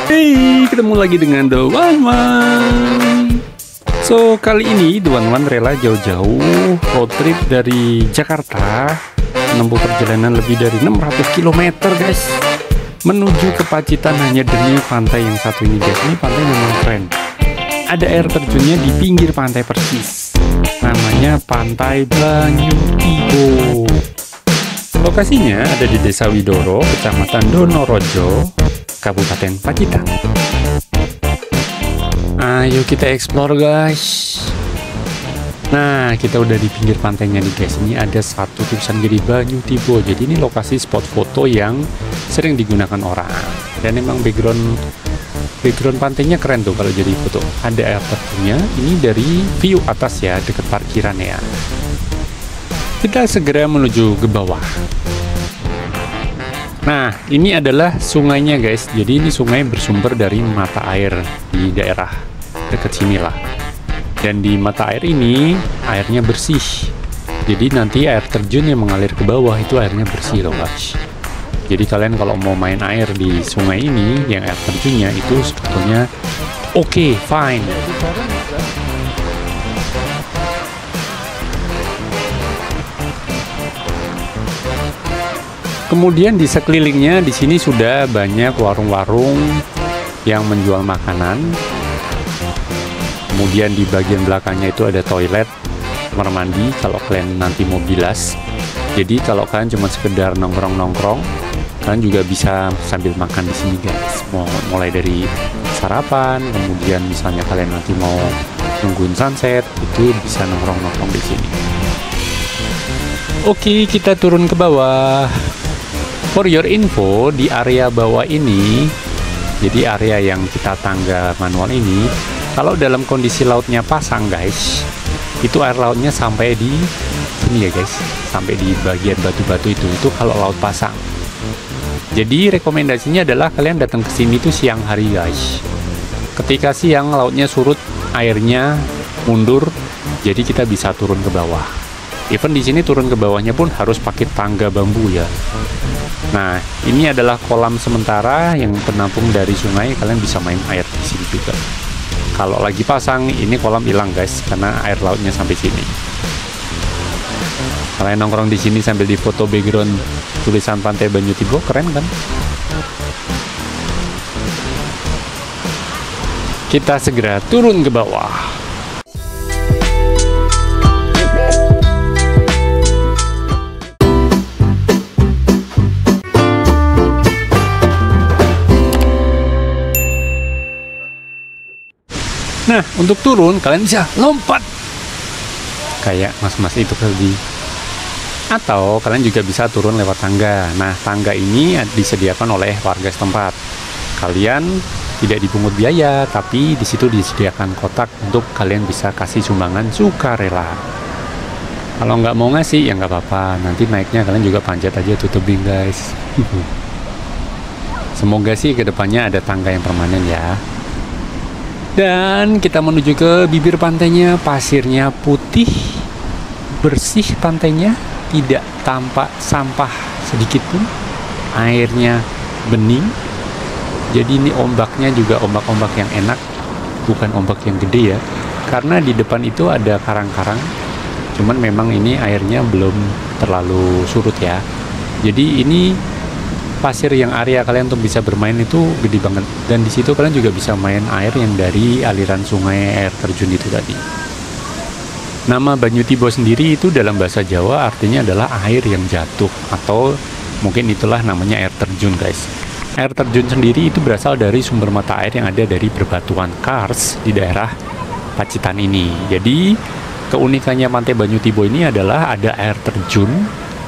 Hey, ketemu lagi dengan The One One. So, kali ini The One One rela jauh-jauh road trip dari Jakarta, menempuh perjalanan lebih dari 600 km guys, menuju ke Pacitan hanya demi pantai yang satu ini guys. Ini pantai memang keren. Ada air terjunnya di pinggir pantai persis. Namanya Pantai Banyutibo. Lokasinya ada di Desa Widoro, Kecamatan Donorojo, Kabupaten Pacitan. Ayo kita explore guys. Nah, kita udah di pinggir pantainya nih guys. Ini ada satu tulisan gede Banyutibo. Jadi ini lokasi spot foto yang sering digunakan orang. Dan emang background pantainya keren tuh kalau jadi foto. Ada air terjunnya. Ini dari view atas ya, dekat parkiran ya. Kita segera menuju ke bawah. Nah, ini adalah sungainya guys. Jadi ini sungai bersumber dari mata air di daerah dekat sini lah. Dan di mata air ini airnya bersih. Jadi nanti air terjun yang mengalir ke bawah itu airnya bersih loh guys. Jadi kalian kalau mau main air di sungai ini yang air terjunnya itu sebetulnya oke, fine. Kemudian di sekelilingnya di sini sudah banyak warung-warung yang menjual makanan. Kemudian di bagian belakangnya itu ada toilet, kamar mandi kalau kalian nanti mau bilas. Jadi kalau kalian cuma sekedar nongkrong-nongkrong, kalian juga bisa sambil makan di sini guys. Mulai dari sarapan, kemudian misalnya kalian nanti mau nungguin sunset, itu bisa nongkrong-nongkrong di sini. Oke, kita turun ke bawah. For your info, di area bawah ini, jadi area yang kita tangga manual ini, kalau dalam kondisi lautnya pasang guys, itu air lautnya sampai di sini ya guys, sampai di bagian batu-batu itu kalau laut pasang. Jadi rekomendasinya adalah kalian datang ke sini tuh siang hari guys. Ketika siang lautnya surut, airnya mundur, jadi kita bisa turun ke bawah. Even di sini turun ke bawahnya pun harus pakai tangga bambu ya. Nah, ini adalah kolam sementara yang penampung dari sungai. Kalian bisa main air di sini juga. Kalau lagi pasang, ini kolam hilang guys, karena air lautnya sampai sini. Kalian nongkrong di sini sambil difoto background tulisan Pantai Banyutibo, keren kan? Kita segera turun ke bawah. Nah, untuk turun kalian bisa lompat kayak mas-mas itu tadi. Atau kalian juga bisa turun lewat tangga. Nah, tangga ini disediakan oleh warga setempat. Kalian tidak dipungut biaya, tapi di situ disediakan kotak untuk kalian bisa kasih sumbangan sukarela. Kalau nggak mau ngasih ya nggak apa-apa. Nanti naiknya kalian juga panjat aja tuh tebing guys. Semoga sih kedepannya ada tangga yang permanen ya. Dan kita menuju ke bibir pantainya. Pasirnya putih, bersih pantainya, tidak tampak sampah sedikit pun. Airnya bening. Jadi ini ombaknya juga ombak-ombak yang enak, bukan ombak yang gede ya. Karena di depan itu ada karang-karang. Cuman memang ini airnya belum terlalu surut ya. Jadi ini pasir yang area kalian untuk bisa bermain itu gede banget, dan di situ kalian juga bisa main air yang dari aliran sungai air terjun itu tadi. Nama Banyutibo sendiri itu dalam bahasa Jawa artinya adalah air yang jatuh, atau mungkin itulah namanya air terjun guys. Air terjun sendiri itu berasal dari sumber mata air yang ada dari berbatuan kars di daerah Pacitan ini. Jadi keunikannya Pantai Banyutibo ini adalah ada air terjun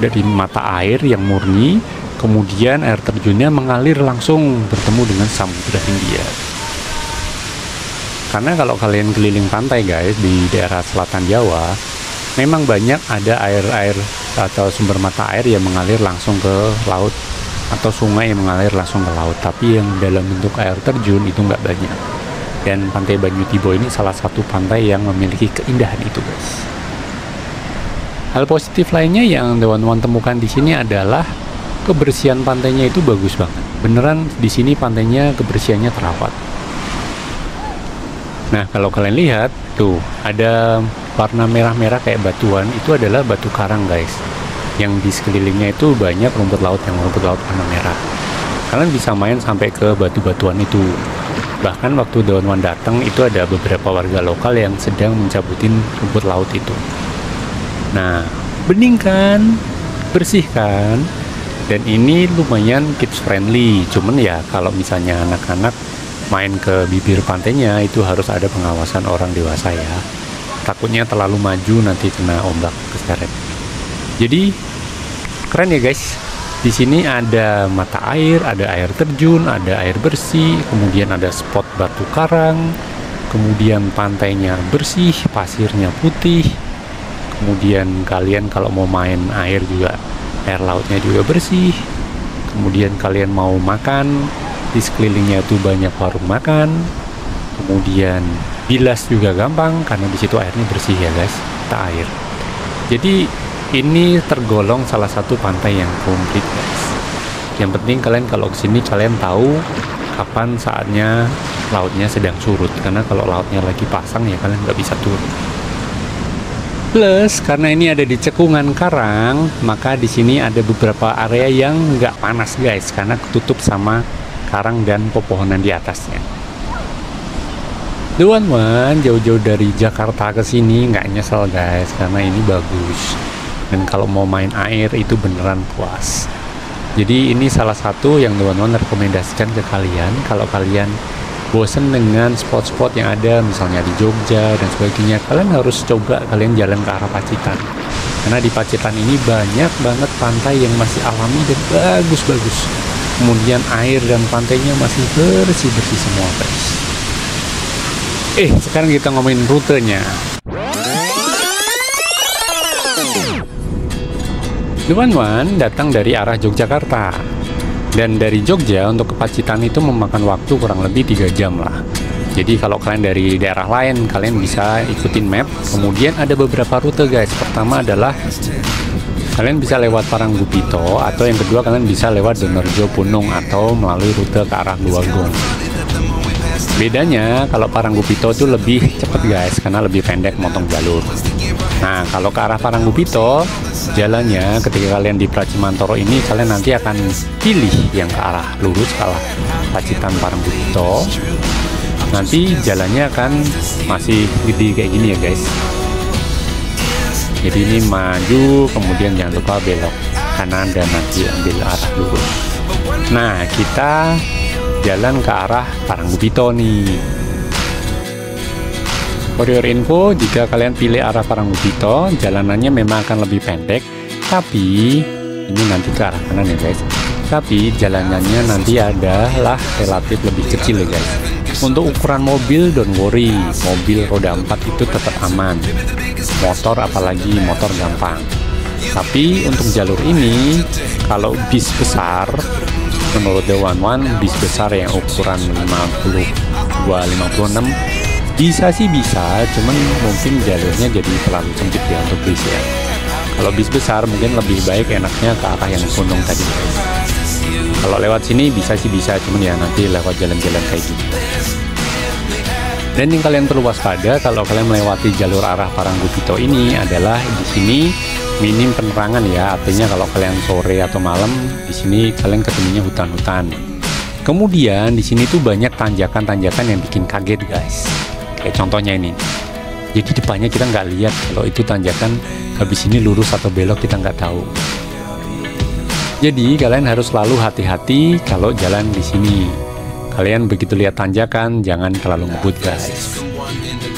dari mata air yang murni. Kemudian air terjunnya mengalir langsung bertemu dengan Samudra Hindia. Karena kalau kalian keliling pantai guys di daerah selatan Jawa, memang banyak ada air-air atau sumber mata air yang mengalir langsung ke laut, atau sungai yang mengalir langsung ke laut. Tapi yang dalam bentuk air terjun itu nggak banyak. Dan Pantai Banyutibo ini salah satu pantai yang memiliki keindahan itu guys. Hal positif lainnya yang The One One temukan di sini adalah kebersihan pantainya itu bagus banget. Beneran di sini pantainya kebersihannya terawat. Nah, kalau kalian lihat tuh ada warna merah-merah kayak batuan, itu adalah batu karang guys. Yang di sekelilingnya itu banyak rumput laut warna merah. Kalian bisa main sampai ke batu-batuan itu. Bahkan waktu Daun Wan datang itu ada beberapa warga lokal yang sedang mencabutin rumput laut itu. Nah, bening kan, bersih kan, dan ini lumayan kids friendly. Cuman ya kalau misalnya anak-anak main ke bibir pantainya itu harus ada pengawasan orang dewasa ya. Takutnya terlalu maju nanti kena ombak keseret. Jadi keren ya guys. Di sini ada mata air, ada air terjun, ada air bersih, kemudian ada spot batu karang, kemudian pantainya bersih, pasirnya putih. Kemudian kalian kalau mau main air juga, air lautnya juga bersih. Kemudian kalian mau makan, di sekelilingnya itu banyak warung makan. Kemudian bilas juga gampang karena di situ airnya bersih ya guys, mata air. Jadi ini tergolong salah satu pantai yang komplit guys. Yang penting kalian kalau kesini kalian tahu kapan saatnya lautnya sedang surut, karena kalau lautnya lagi pasang ya kalian nggak bisa turun. Plus karena ini ada di cekungan karang, maka di sini ada beberapa area yang nggak panas guys, karena ketutup sama karang dan pepohonan di atasnya. Daun Wan jauh-jauh dari Jakarta ke sini nggak nyesel guys, karena ini bagus. Dan kalau mau main air itu beneran puas. Jadi ini salah satu yang Daun Wan rekomendasikan ke kalian kalau kalian bosen dengan spot-spot yang ada misalnya di Jogja dan sebagainya. Kalian harus coba kalian jalan ke arah Pacitan, karena di Pacitan ini banyak banget pantai yang masih alami dan bagus-bagus. Kemudian air dan pantainya masih bersih-bersih semua guys. Sekarang kita ngomongin rutenya. Daun Wan datang dari arah Yogyakarta, dan dari Jogja untuk ke Pacitan itu memakan waktu kurang lebih 3 jam lah. Jadi kalau kalian dari daerah lain, kalian bisa ikutin map. Kemudian ada beberapa rute guys. Pertama adalah kalian bisa lewat Paranggupito, atau yang kedua kalian bisa lewat Donorjo Punung atau melalui rute ke arah Luagong. Bedanya kalau Paranggupito itu lebih cepet guys, karena lebih pendek motong jalur. Nah, kalau ke arah Paranggupito, jalannya ketika kalian di Pracimantoro ini, kalian nanti akan pilih yang ke arah lurus, ke arah Pacitan Paranggupito. Nanti jalannya akan masih gede kayak gini ya guys. Jadi ini maju, kemudian jangan lupa belok kanan dan nanti ambil arah lurus. Nah, kita jalan ke arah Paranggupito nih. For your info, jika kalian pilih arah Paranggupito, jalanannya memang akan lebih pendek, tapi ini nanti ke arah kanan ya guys. Tapi jalanannya nanti adalah relatif lebih kecil ya guys. Untuk ukuran mobil, don't worry, mobil roda 4 itu tetap aman. Motor apalagi motor gampang. Tapi untuk jalur ini, kalau bis besar, menurut Daun Wan, bis besar yang ukuran 52-56 bisa sih bisa, cuman mungkin jalurnya jadi terlalu sempit ya untuk bis ya. Kalau bis besar mungkin lebih baik enaknya ke arah yang gunung tadi. Kalau lewat sini bisa sih bisa, cuman ya nanti lewat jalan-jalan kayak gitu. Dan yang kalian perlu waspada kalau kalian melewati jalur arah Paranggupito ini adalah di sini minim penerangan ya. Artinya kalau kalian sore atau malam di sini kalian ketemunya hutan-hutan. Kemudian di sini tuh banyak tanjakan-tanjakan yang bikin kaget guys. Kayak contohnya ini. Jadi depannya kita nggak lihat kalau itu tanjakan habis ini lurus atau belok, kita nggak tahu. Jadi kalian harus selalu hati-hati kalau jalan di sini. Kalian begitu lihat tanjakan jangan terlalu ngebut guys.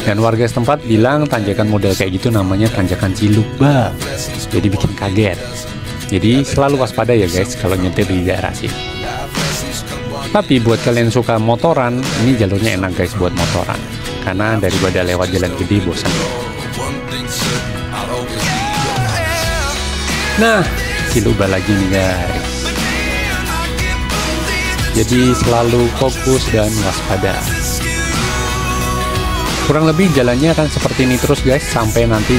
Dan warga setempat bilang tanjakan model kayak gitu namanya tanjakan Ciluk bah. Jadi bikin kaget. Jadi selalu waspada ya guys kalau nyetir di daerah sini. Tapi buat kalian suka motoran, ini jalurnya enak guys buat motoran. Karena daripada lewat jalan gede bosan. Nah, Ciluk bah lagi nih guys. Jadi selalu fokus dan waspada. Kurang lebih jalannya akan seperti ini terus guys sampai nanti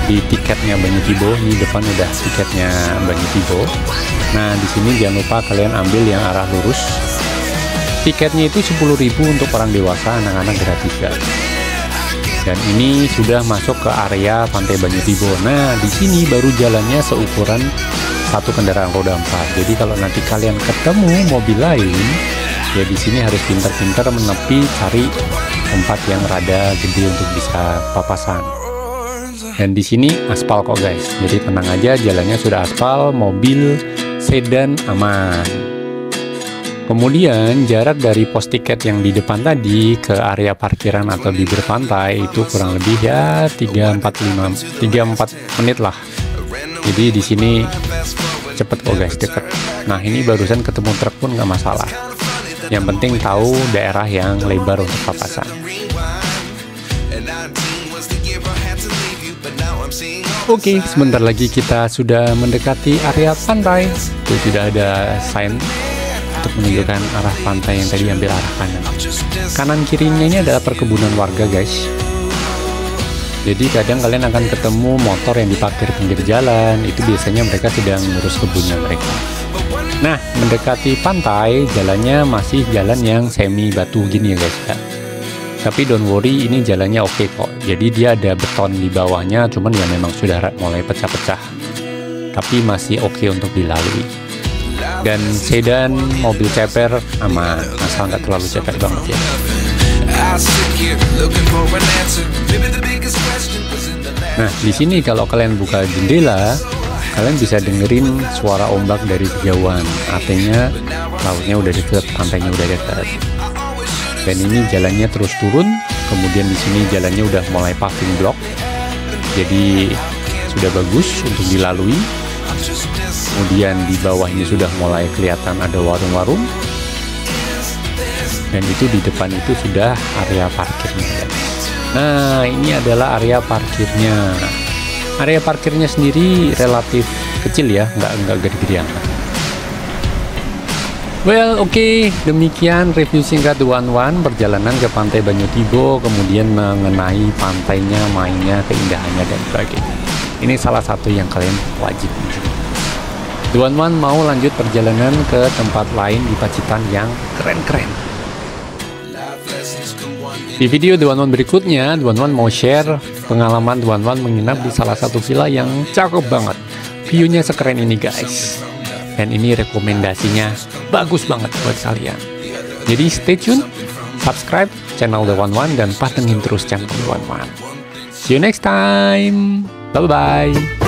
di tiketnya Banyu Tibo. Ini depan udah tiketnya Banyu Tibo. Nah, di sini jangan lupa kalian ambil yang arah lurus. Tiketnya itu 10.000 untuk orang dewasa, anak-anak gratis guys. Dan ini sudah masuk ke area Pantai Banyutibo. Nah, di sini baru jalannya seukuran satu kendaraan roda 4. Jadi kalau nanti kalian ketemu mobil lain, ya di sini harus pintar-pintar menepi, cari tempat yang rada gede untuk bisa papasan. Dan di sini aspal kok guys. Jadi tenang aja, jalannya sudah aspal, mobil sedan aman. Kemudian jarak dari pos tiket yang di depan tadi ke area parkiran atau bibir pantai itu kurang lebih ya 3-4 menit lah. Jadi di sini cepet kok guys, deket. Nah ini barusan ketemu truk pun nggak masalah. Yang penting tahu daerah yang lebar untuk papasan. Oke, sebentar lagi kita sudah mendekati area pantai. Itu sudah ada sign untuk menunjukkan arah pantai yang tadi ambil arah kanan. Kanan kirinya ini adalah perkebunan warga guys. Jadi kadang kalian akan ketemu motor yang diparkir pinggir jalan. Itu biasanya mereka sedang ngurus kebunnya mereka. Nah, mendekati pantai, jalannya masih jalan yang semi batu gini ya guys ya. Tapi don't worry, ini jalannya oke kok. Jadi dia ada beton di bawahnya, cuman ya memang sudah mulai pecah-pecah. Tapi masih oke untuk dilalui. Dan sedan, mobil ceper aman, asal nggak terlalu ceper banget ya. Nah, di sini kalau kalian buka jendela, kalian bisa dengerin suara ombak dari kejauhan. Artinya lautnya udah deket, pantainya udah dekat. Dan ini jalannya terus turun, kemudian di sini jalannya udah mulai paving block. Jadi sudah bagus untuk dilalui. Kemudian di bawahnya sudah mulai kelihatan ada warung-warung. Dan itu di depan itu sudah area parkirnya. Nah, ini adalah area parkirnya. Area parkirnya sendiri relatif kecil ya, nggak gede-gede amat. Well, oke, demikian review singkat The One One perjalanan ke Pantai Banyutibo, kemudian mengenai pantainya, mainnya, keindahannya dan sebagainya. Ini salah satu yang kalian wajib mencoba. The One One mau lanjut perjalanan ke tempat lain di Pacitan yang keren-keren. Di video The One One berikutnya, The One One mau share pengalaman The One One menginap di salah satu villa yang cakep banget. View-nya sekeren ini guys. Dan ini rekomendasinya bagus banget buat kalian. Jadi stay tune, subscribe channel The One One dan pantengin terus channel The One One. See you next time. Bye-bye.